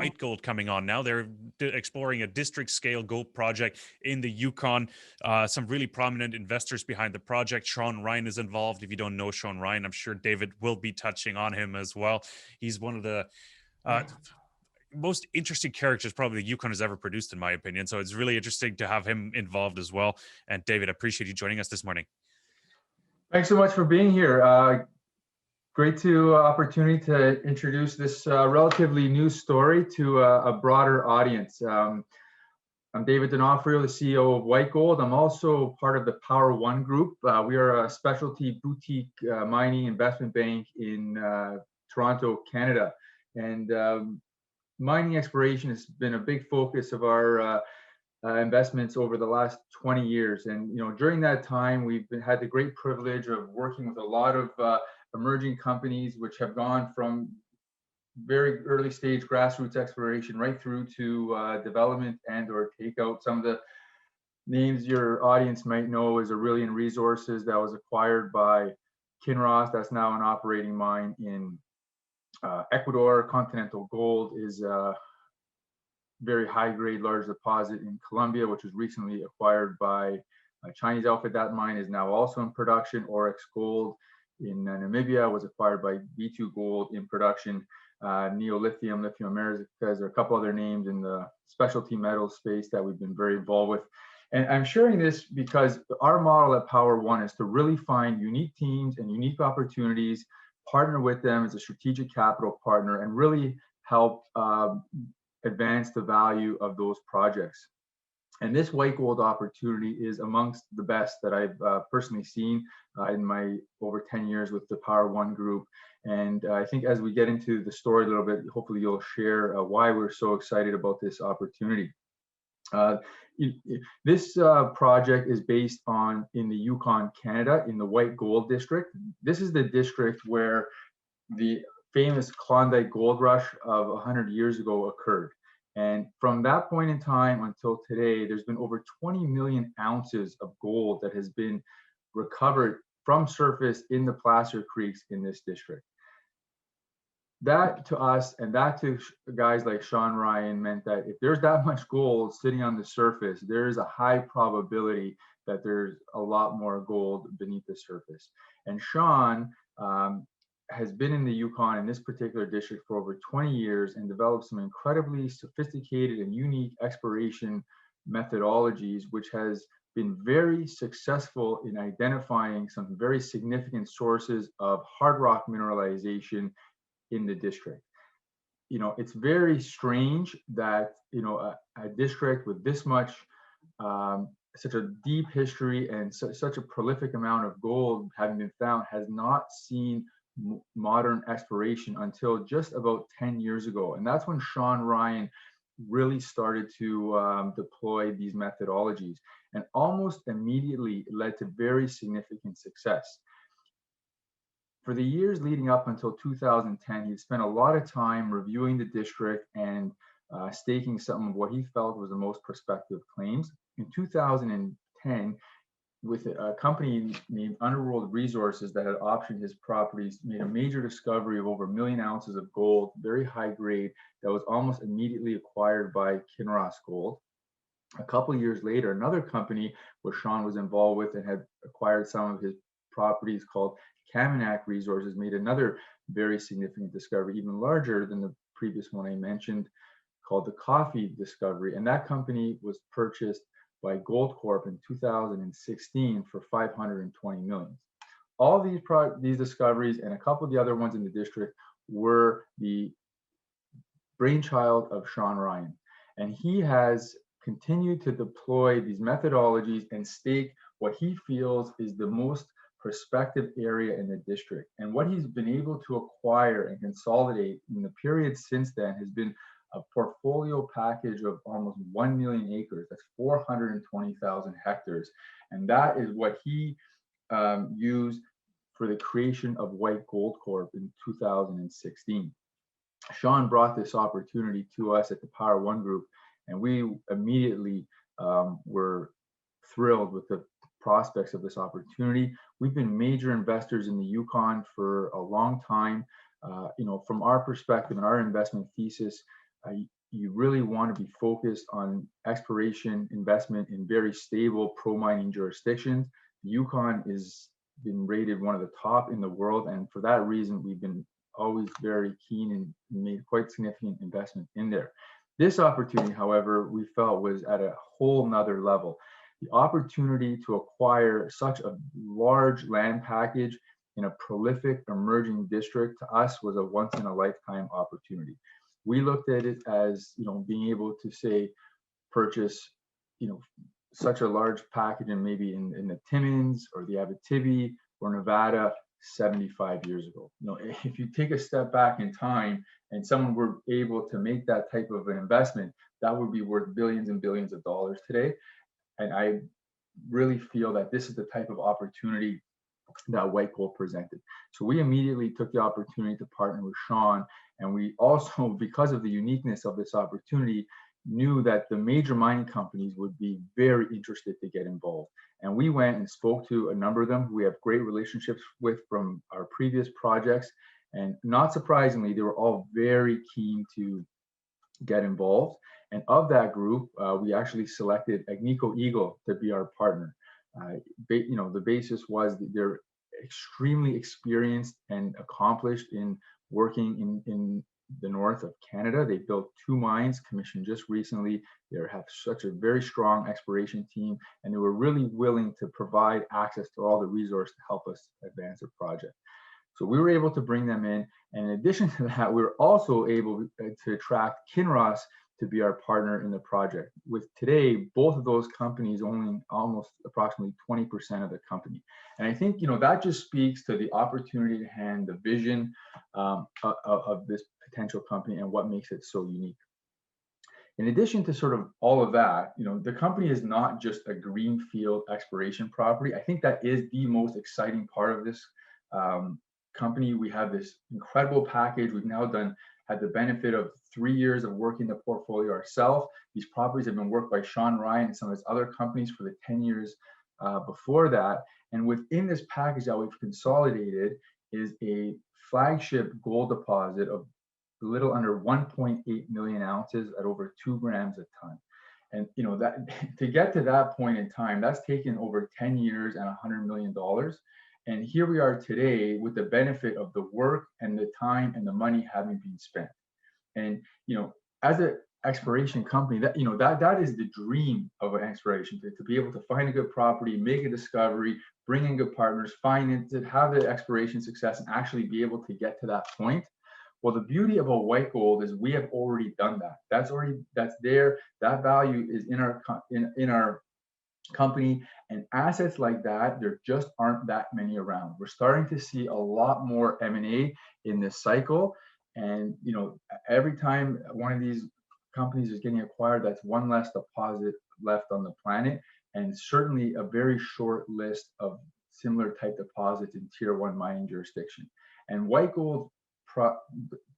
White Gold coming on now. They're exploring a district scale gold project in the Yukon. Some really prominent investors behind the project. Sean Ryan is involved. If you don't know Sean Ryan, I'm sure David will be touching on him as well. He's one of the most interesting characters probably the Yukon has ever produced, in my opinion. So it's really interesting to have him involved as well. And David, I appreciate you joining us this morning. Thanks so much for being here. Great opportunity to introduce this relatively new story to a broader audience. I'm David D'Onofrio, the CEO of White Gold. I'm also part of the Power One Group. We are a specialty boutique mining investment bank in Toronto, Canada. And mining exploration has been a big focus of our investments over the last 20 years. And during that time, we've had the great privilege of working with a lot of emerging companies, which have gone from very early stage grassroots exploration right through to development and or takeout. Some of the names your audience might know is Aurelian Resources that was acquired by Kinross. That's now an operating mine in Ecuador. Continental Gold is a very high-grade large deposit in Colombia, which was recently acquired by a Chinese outfit. That mine is now also in production. Oryx Gold in Namibia was acquired by B2 Gold in production. Neolithium, Lithium Americas, there are a couple other names in the specialty metal space that we've been very involved with. And I'm sharing this because our model at Power One is to really find unique teams and unique opportunities, partner with them as a strategic capital partner, and really help advance the value of those projects. And this White Gold opportunity is amongst the best that I've personally seen in my over 10 years with the Power One Group. And I think as we get into the story a little bit, hopefully you'll share why we're so excited about this opportunity. This project is based in the Yukon, Canada, in the White Gold District. This is the district where the famous Klondike Gold Rush of 100 years ago occurred. And from that point in time until today, there's been over 20 million ounces of gold that has been recovered from surface in the placer creeks in this district. That to us, and that to guys like Sean Ryan, meant that if there's that much gold sitting on the surface, there is a high probability that there's a lot more gold beneath the surface. And Sean has been in the Yukon in this particular district for over 20 years and developed some incredibly sophisticated and unique exploration methodologies, which has been very successful in identifying some very significant sources of hard rock mineralization in the district. It's very strange that a district with this much such a deep history and such a prolific amount of gold having been found has not seen modern exploration until just about 10 years ago. And that's when Sean Ryan really started to deploy these methodologies, and almost immediately led to very significant success. For the years leading up until 2010, he spent a lot of time reviewing the district and staking some of what he felt was the most prospective claims. In 2010, with a company named Underworld Resources that had optioned his properties, made a major discovery of over 1 million ounces of gold, very high grade, that was almost immediately acquired by Kinross Gold. A couple of years later, another company where Sean was involved with and had acquired some of his properties called Kaminak Resources made another very significant discovery, even larger than the previous one I mentioned, called the Coffee Discovery. And that company was purchased by Gold Corp in 2016 for $520 million. All these discoveries and a couple of the other ones in the district were the brainchild of Sean Ryan. And he has continued to deploy these methodologies and stake what he feels is the most prospective area in the district. And what he's been able to acquire and consolidate in the period since then has been a portfolio package of almost 1 million acres. That's 420,000 hectares. And that is what he used for the creation of White Gold Corp in 2016. Sean brought this opportunity to us at the Power One Group, and we immediately were thrilled with the prospects of this opportunity. We've been major investors in the Yukon for a long time. From our perspective and our investment thesis, you really want to be focused on exploration investment in very stable pro-mining jurisdictions. Yukon is been rated one of the top in the world, and for that reason, we've been always very keen and made quite significant investment in there. This opportunity, however, we felt was at a whole nother level. The opportunity to acquire such a large land package in a prolific emerging district to us was a once in a lifetime opportunity. We looked at it as, being able to say, purchase, such a large package and maybe in the Timmins or the Abitibi or Nevada 75 years ago. If you take a step back in time and someone were able to make that type of an investment, that would be worth billions and billions of dollars today. And I really feel that this is the type of opportunity that White Gold presented. So we immediately took the opportunity to partner with Sean, and we also, because of the uniqueness of this opportunity, knew that the major mining companies would be very interested to get involved. And we went and spoke to a number of them who we have great relationships with from our previous projects. And not surprisingly, they were all very keen to get involved. And of that group, we actually selected Agnico Eagle to be our partner. The basis was that they're extremely experienced and accomplished in working in the north of Canada. They built 2 mines commissioned just recently. They have such a very strong exploration team, and they were really willing to provide access to all the resource to help us advance the project. So we were able to bring them in. And in addition to that, we were also able to attract Kinross to be our partner in the project. With today, both of those companies owning almost approximately 20% of the company. And I think, that just speaks to the opportunity at hand, the vision of this potential company and what makes it so unique. In addition to sort of all of that, the company is not just a greenfield exploration property. I think that is the most exciting part of this company. We have this incredible package. We've now had the benefit of 3 years of working the portfolio ourselves. These properties have been worked by Sean Ryan and some of his other companies for the 10 years before that. And within this package that we've consolidated is a flagship gold deposit of a little under 1.8 million ounces at over 2 grams a ton. And that to get to that point in time, that's taken over 10 years and $100 million. And here we are today with the benefit of the work and the time and the money having been spent. And as an exploration company, that is the dream of an exploration, to be able to find a good property, make a discovery, bring in good partners, finance it, have the exploration success, and actually be able to get to that point. Well, the beauty about White Gold is we have already done that. That's there. That value is in our company, and assets like that, there just aren't that many around. We're starting to see a lot more M&A in this cycle, and every time one of these companies is getting acquired, that's one less deposit left on the planet, and certainly a very short list of similar type deposits in tier 1 mining jurisdiction. And White Gold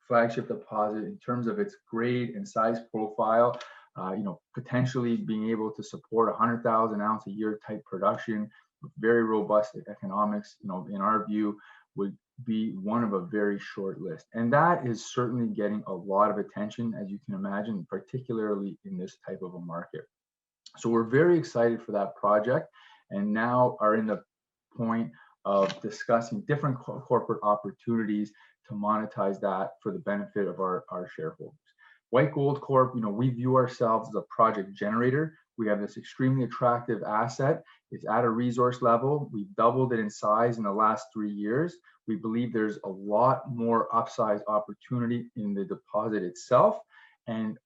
flagship deposit, in terms of its grade and size profile, potentially being able to support 100,000 ounce a year type production with very robust economics, in our view, would be one of a very short list. And that is certainly getting a lot of attention, as you can imagine, particularly in this type of a market. So we're very excited for that project, and now are in the point of discussing different corporate opportunities to monetize that for the benefit of our shareholders. White Gold Corp, we view ourselves as a project generator. We have this extremely attractive asset. It's at a resource level. We've doubled it in size in the last 3 years. We believe there's a lot more upside opportunity in the deposit itself. And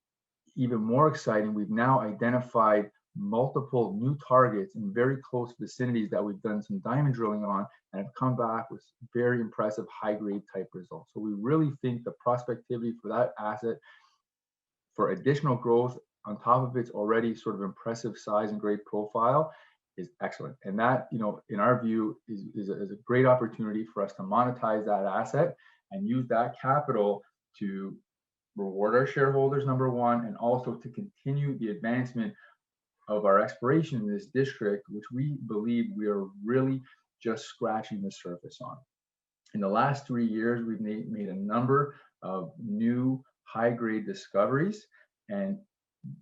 even more exciting, we've now identified multiple new targets in very close vicinities that we've done some diamond drilling on and have come back with very impressive high-grade type results. So we really think the prospectivity for that asset for additional growth on top of its already sort of impressive size and grade profile is excellent. And that, in our view, is a great opportunity for us to monetize that asset and use that capital to reward our shareholders, number one, and also to continue the advancement of our exploration in this district, which we believe we are really just scratching the surface on. In the last 3 years, we've made a number of new high-grade discoveries. And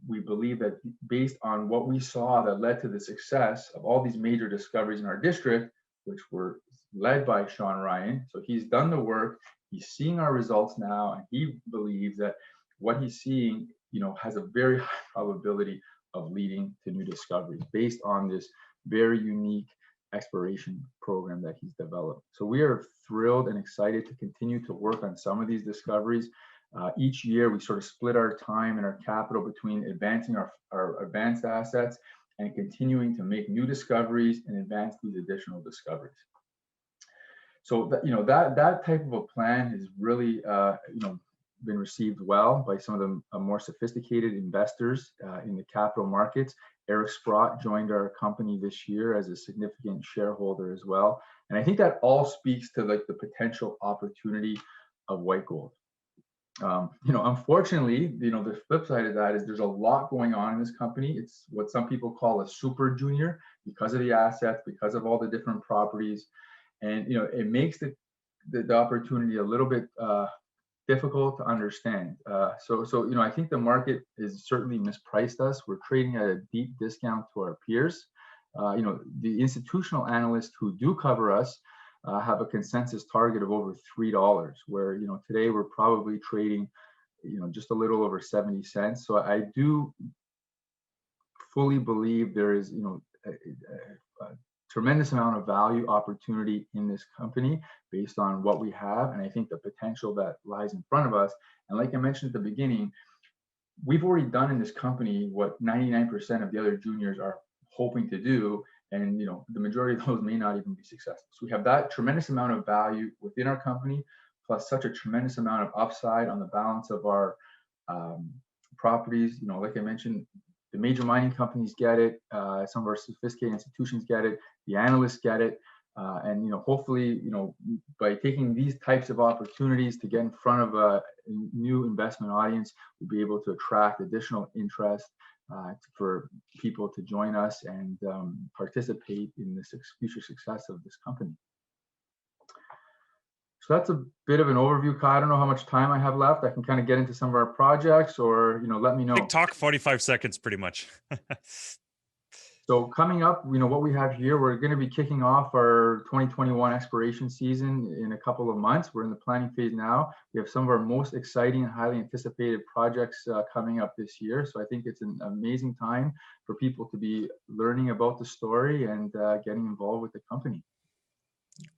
we believe that based on what we saw that led to the success of all these major discoveries in our district, which were led by Sean Ryan. So he's done the work, he's seeing our results now, and he believes that what he's seeing, has a very high probability of leading to new discoveries based on this very unique exploration program that he's developed. So we are thrilled and excited to continue to work on some of these discoveries. Each year, we sort of split our time and our capital between advancing our advanced assets and continuing to make new discoveries and advance these additional discoveries. So that type of a plan has really been received well by some of the more sophisticated investors in the capital markets. Eric Sprott joined our company this year as a significant shareholder as well. And I think that all speaks to the potential opportunity of white gold. Unfortunately, the flip side of that is there's a lot going on in this company. It's what some people call a super junior because of the assets, because of all the different properties. And, it makes the opportunity a little bit difficult to understand. So I think the market is certainly mispriced us. We're trading at a deep discount to our peers. The institutional analysts who do cover us have a consensus target of over $3, where today we're probably trading just a little over 70 cents. So I do fully believe there is a tremendous amount of value opportunity in this company based on what we have, and I think the potential that lies in front of us. And like I mentioned at the beginning, we've already done in this company what 99% of the other juniors are hoping to do. And the majority of those may not even be successful. So we have that tremendous amount of value within our company, plus such a tremendous amount of upside on the balance of our properties. Like I mentioned, the major mining companies get it. Some of our sophisticated institutions get it. The analysts get it. And hopefully, by taking these types of opportunities to get in front of a new investment audience, we'll be able to attract additional interest for people to join us and participate in the future success of this company. So that's a bit of an overview, Kai. I don't know how much time I have left. I can kind of get into some of our projects, or let me know. Talk 45 seconds, pretty much. So coming up, what we have here, we're going to be kicking off our 2021 exploration season in a couple of months. We're in the planning phase now. We have some of our most exciting and highly anticipated projects coming up this year. So I think it's an amazing time for people to be learning about the story and getting involved with the company.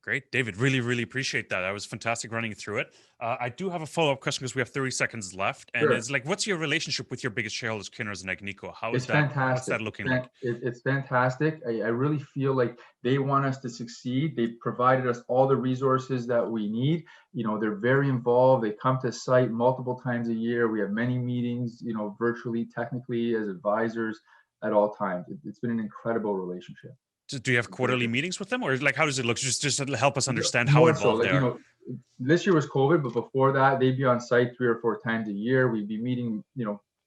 Great, David. Really, really appreciate that. That was fantastic running through it. I do have a follow-up question because we have 30 seconds left. And It's like, what's your relationship with your biggest shareholders, Kinross and Agnico? How is that? Fantastic. What's that looking like? It's fantastic. I really feel like they want us to succeed. They've provided us all the resources that we need. They're very involved. They come to site multiple times a year. We have many meetings, virtually, technically, as advisors at all times. It's been an incredible relationship. Do you have quarterly meetings with them, or how does it look? Just to help us understand how involved they are. This year was COVID, but before that, they'd be on site 3 or 4 times a year. We'd be meeting,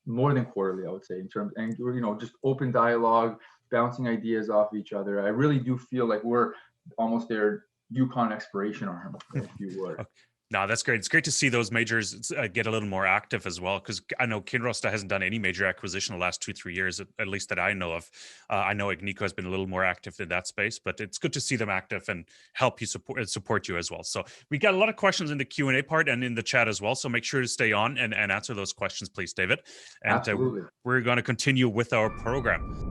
more than quarterly, I would say, in terms, and just open dialogue, bouncing ideas off each other. I really do feel like we're almost their Yukon exploration arm, if you would. No, that's great. It's great to see those majors get a little more active as well, because I know Kinross hasn't done any major acquisition the last 2-3 years, at least that I know of. I know Agnico has been a little more active in that space, but it's good to see them active and help you support you as well. So we got a lot of questions in the Q&A part and in the chat as well. So make sure to stay on and answer those questions, please, David. And Absolutely. we're going to continue with our program.